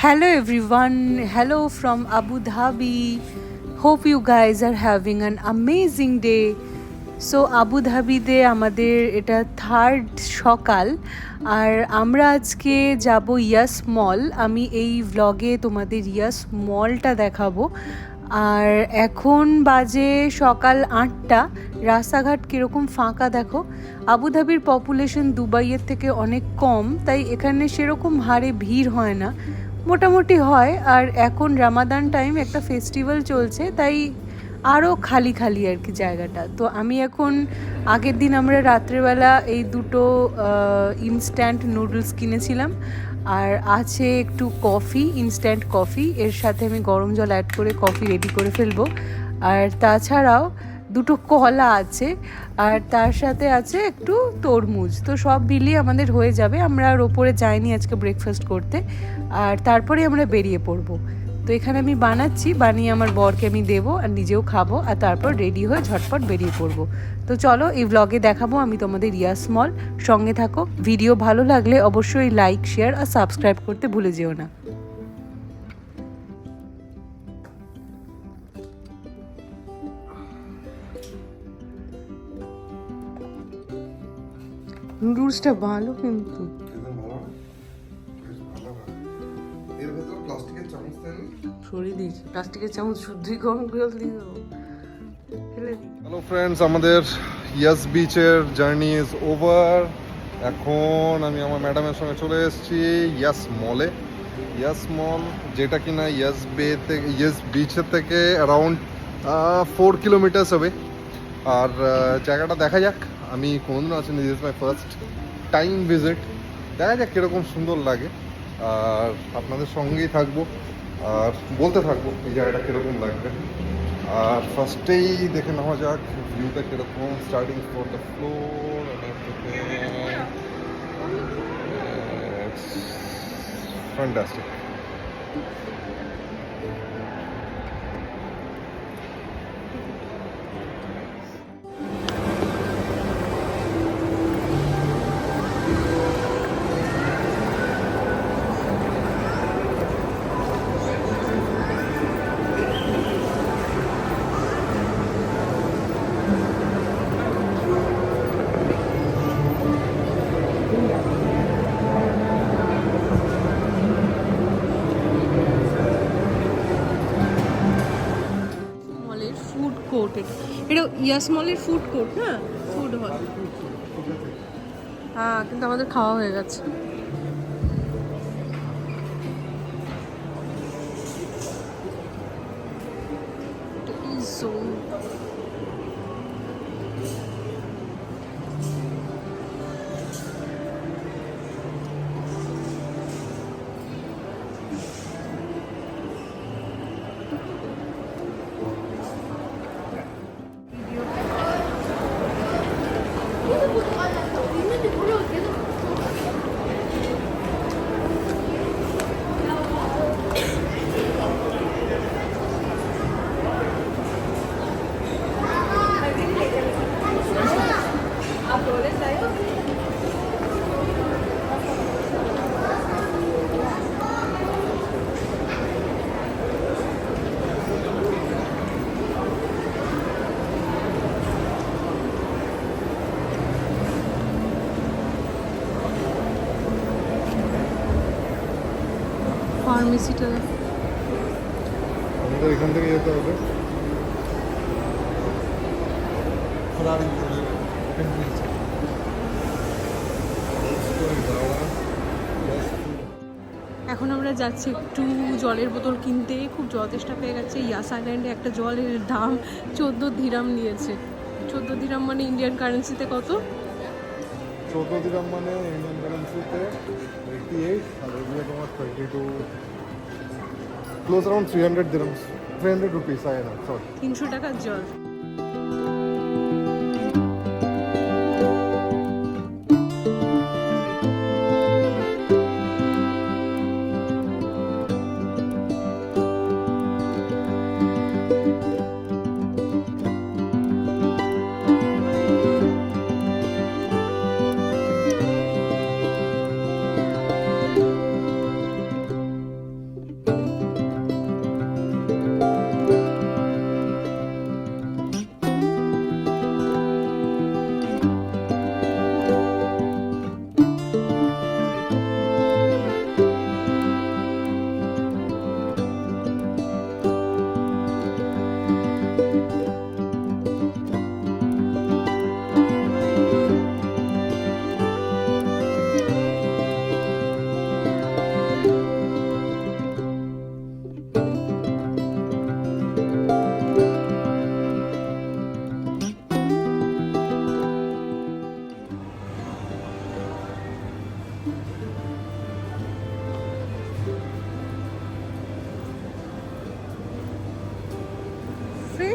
Hello everyone, hello from Abu Dhabi. Hope you guys are having an amazing day. So আবু ধাবিতে আমাদের এটা third সকাল আর আমরা আজকে যাব ইয়াস মল। আমি এই ভ্লগে তোমাদের ইয়াস মলটা দেখাবো। আর এখন বাজে সকাল 8টা। রাস্তাঘাট কীরকম ফাঁকা দেখো। আবু ধাবির পপুলেশন দুবাইয়ের থেকে অনেক কম, তাই এখানে সেরকম হারে ভিড় হয় না, মোটামুটি হয়। আর এখন রামাদান টাইম, একটা ফেস্টিভ্যাল চলছে, তাই আরও খালি খালি আর কি জায়গাটা। তো আমি এখন, আগের দিন আমরা রাত্রেবেলা এই দুটো ইনস্ট্যান্ট নুডলস কিনেছিলাম, আর আছে একটু কফি, ইনস্ট্যান্ট কফি। এর সাথে আমি গরম জল অ্যাড করে কফি রেডি করে ফেলবো। আর তাছাড়াও দুটো কলা আছে, আর তার সাথে আছে একটু তরমুজ। তো সব মিলিয়ে আমাদের হয়ে যাবে। আমরা আর ওপরে যাইনি আজকে ব্রেকফাস্ট করতে, আর তারপরে আমরা বেরিয়ে পড়বো। তো এখানে আমি বানাচ্ছি, বানিয়ে আমার বরকে আমি দেবো আর নিজেও খাবো, আর তারপর রেডি হয়ে ঝটপট বেরিয়ে পড়বো। তো চলো, এই ভ্লগে দেখাবো আমি তোমাদের ইয়াস মল। সঙ্গে থাকো। ভিডিও ভালো লাগলে অবশ্যই লাইক, শেয়ার আর সাবস্ক্রাইব করতে ভুলে যেও না। নুডলসটা ভালো কিন্তু। সরিয়ে দিয়েছি প্লাস্টিকের চামচ, শুদ্ধই গরম জল দিয়ে দেবো, ফেলে দিই। হ্যালো ফ্রেন্ডস, আমাদের ইয়াস বিচের জার্নি ইজ ওভার। এখন আমি আমার ম্যাডামের সঙ্গে চলে এসেছি ইয়াস মলে। ইয়াস মল, যেটা কিনা ইয়াস বে থেকে, ইয়াস বিচের থেকে অ্যারাউন্ড 4 কিলোমিটার্স হবে। আর জায়গাটা দেখা যাক, আমি কোনোদিন আসিনি, this is my first time visit. দেখা যাক কীরকম সুন্দর লাগে, আর আপনাদের সঙ্গেই থাকবো আর বলতে থাকবো এই জায়গাটা কীরকম লাগবে। আর ফার্স্টেই দেখে নেওয়া যাক ভিউটা কীরকম, starting for the floor. Fantastic. মলের ফুড কোর্ট, এটা ইয়াস মলের ফুড কোর্ট না, ফুড হল। হ্যাঁ, কিন্তু আমাদের খাওয়া হয়ে গেছে। ফার্মেসিটা আমাদের এখান থেকে যেতে হবে। এখন আমরা যাচ্ছি একটু জলের বোতল কিনতে। খুব জল তেষ্টা পেয়ে গেছে। ইয়াস আইল্যান্ডে একটা জলের দাম 14 দিরাম নিয়েছে। 14 দিরাম মানে ইন্ডিয়ান কারেন্সিতে কত? 14 দিরাম মানে ইন্ডিয়ান কারেন্সিতে 88, আর এগুলো তোমার 22, ক্লোজ অ্যারাউন্ড 300 দিরামস, 300 রুপিস। আই না, সরি, 300 টাকার জল।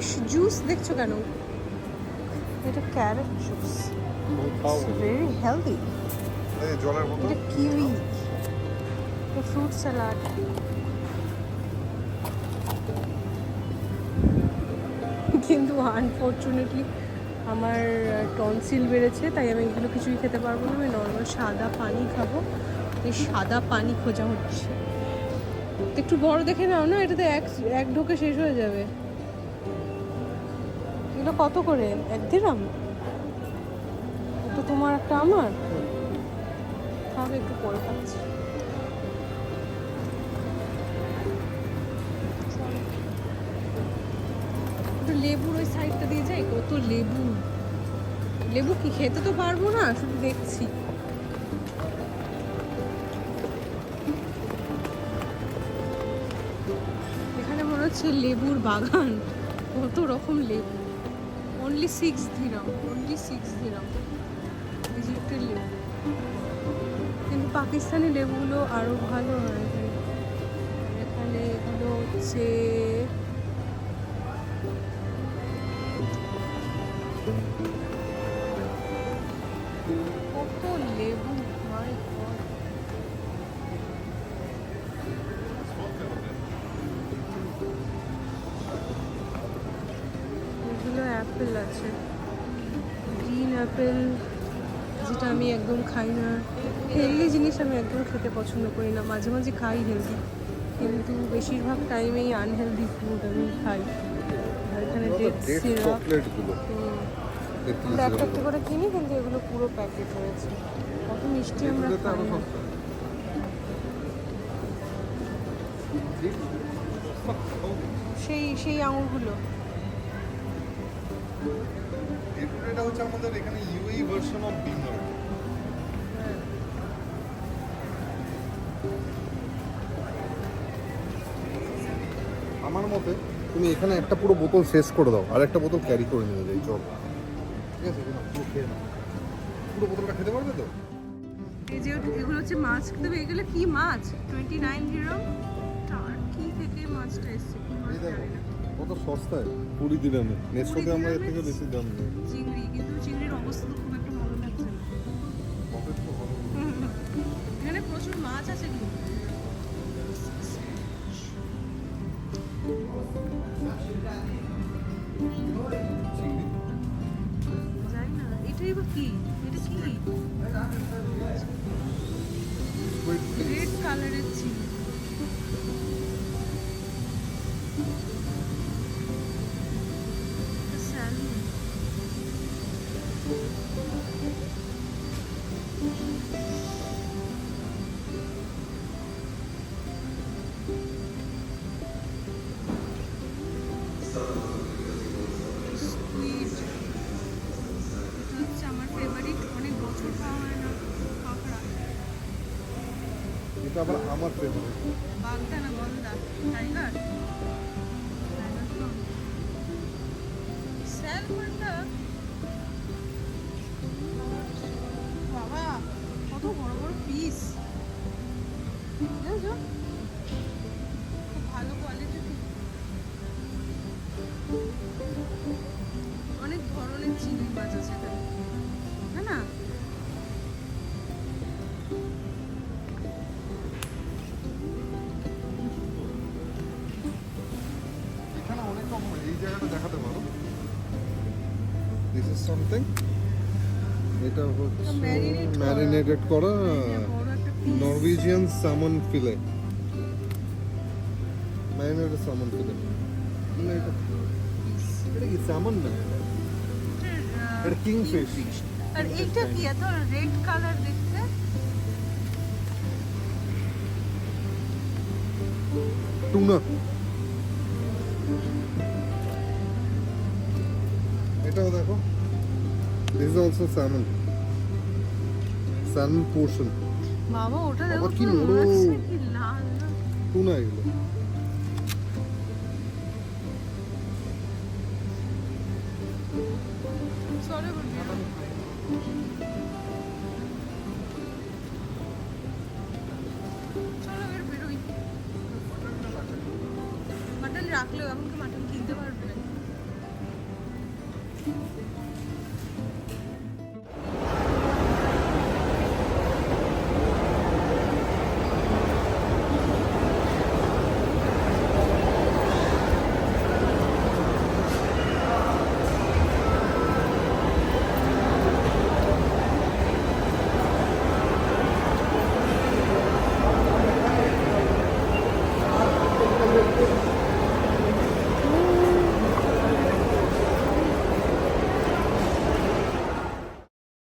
ফ্রেশ জুস দেখছো কেন? এটা ক্যারট জুস, ভেরি হেলদি। এই জলের বোতল। এটা কিউই, এটা ফ্রুট স্যালাড। কিন্তু আনফর্চুনেটলি আমার টনসিল বেড়েছে, তাই আমি এগুলো কিছুই খেতে পারবো না। আমি নর্মাল সাদা পানি খাবো। এই সাদা পানি খোঁজা হচ্ছে। একটু বড় দেখে নাও না, এটাতে এক ঢোকে শেষ হয়ে যাবে। এগুলো কত করে? 1 দিরহাম? তো তোমার একটা আমার খাবে, একটু পরে খাচ্ছি। একটু লেবুর ওই সাইডটা দিয়ে যাই। কত লেবু, লেবু কি খেতে তো পারবো না, শুধু দেখছি। এখানে মনে হচ্ছে লেবুর বাগান, কত রকম লেবু। অনলি 6 দিরহাম, অনলি 6 দিরহাম ইজিপ্টের লেবু। কিন্তু পাকিস্তানি লেবুগুলো আরো ভালো হয়। এখানে এগুলো হচ্ছে কত লেবু, মাই গড। এগুলো অ্যাপেল আছে, গ্রিন অ্যাপেল, যেটা আমি একদম খাই না। হেলদি জিনিস আমি একদম খেতে পছন্দ করি না। মাঝে মাঝে খাই হেলদি, কিন্তু বেশিরভাগ টাইমেই আনহেলদি ফুড আমি খাই। আর এখানে ডেট সিরাপ, চকলেট গুলো আমরা একটা একটা করে কিনি, কিন্তু এগুলো পুরো প্যাকেট রয়েছে। কত মিষ্টি আমরা খাই না। সেই সেই আঙুরগুলো। এটা হচ্ছে আমাদের এখানে ইউএই ভার্সন অফ বিনার। আমার মতে তুমি এখানে একটা পুরো বোতল শেষ করে দাও, আর একটা বোতল ক্যারি করে নিয়ে যাই, চল। ঠিক আছে, পুরো খেয়ে নাও। পুরো বোতলটা খেতে পারবে তো? এই যে এগুলো হচ্ছে মাছ, তবে এগুলো কি মাছ? 29 দিরহাম। টার্কি থেকে মাছটা এসেছে, কি মাছ এই দেখো জানি না। কত সস্তায়, 20 দিরহামে। নেক্সটে আমরা এর থেকে বেশি দাম নেই। চিংড়ি, কিন্তু চিংড়ির অবস্থা তো খুব একটা ভালো লাগছে না। এখানে প্রচুর মাছ আছে কিন্তু। জানি না এটাই বা কি, এটা কি? রেড কালারের চিংড়ি। স্যালমন। স্কুইড, এটা হচ্ছে আমার ফেভারিট, অনেক বছর খাওয়া হয় না। কাঁকড়া, এটা আবার আমার ফেভারিট। বাগদা না গলদা, টাইগার, টাইগার প্রন। স্যালমনটা বাবা কত বড় বড় পিস, বুঝেছো? খুব ভালো কোয়ালিটির। অনেক ধরনের চিংড়ি মাছ আছে এখানে, তাই না? এখানে অনেক রকম, এই জায়গাটা দেখাতে পারো। দিস ইজ সামথিং, এটা হচ্ছে ম্যারিনেটেড করা বড় একটা পিস। নরওয়েজিয়ান সামন ফিলে, ম্যারিনেটেড সামন ফিলে। এটা কি সামন না, এটা কিংফিশ। আর এইটা কি এত রেড কালার দেখতে? টুনা। এটাও দেখো, this is also salmon, salmon portion. বাবা ওটা দেখো, আবার কি পুরো নরম। মাছ, কি লাল না? টুনা এগুলো। চলো এবার বেরোই। চলো এবার বেরোই। মাটন রাখলেও এখন কি মাটন কিনতে পারবে?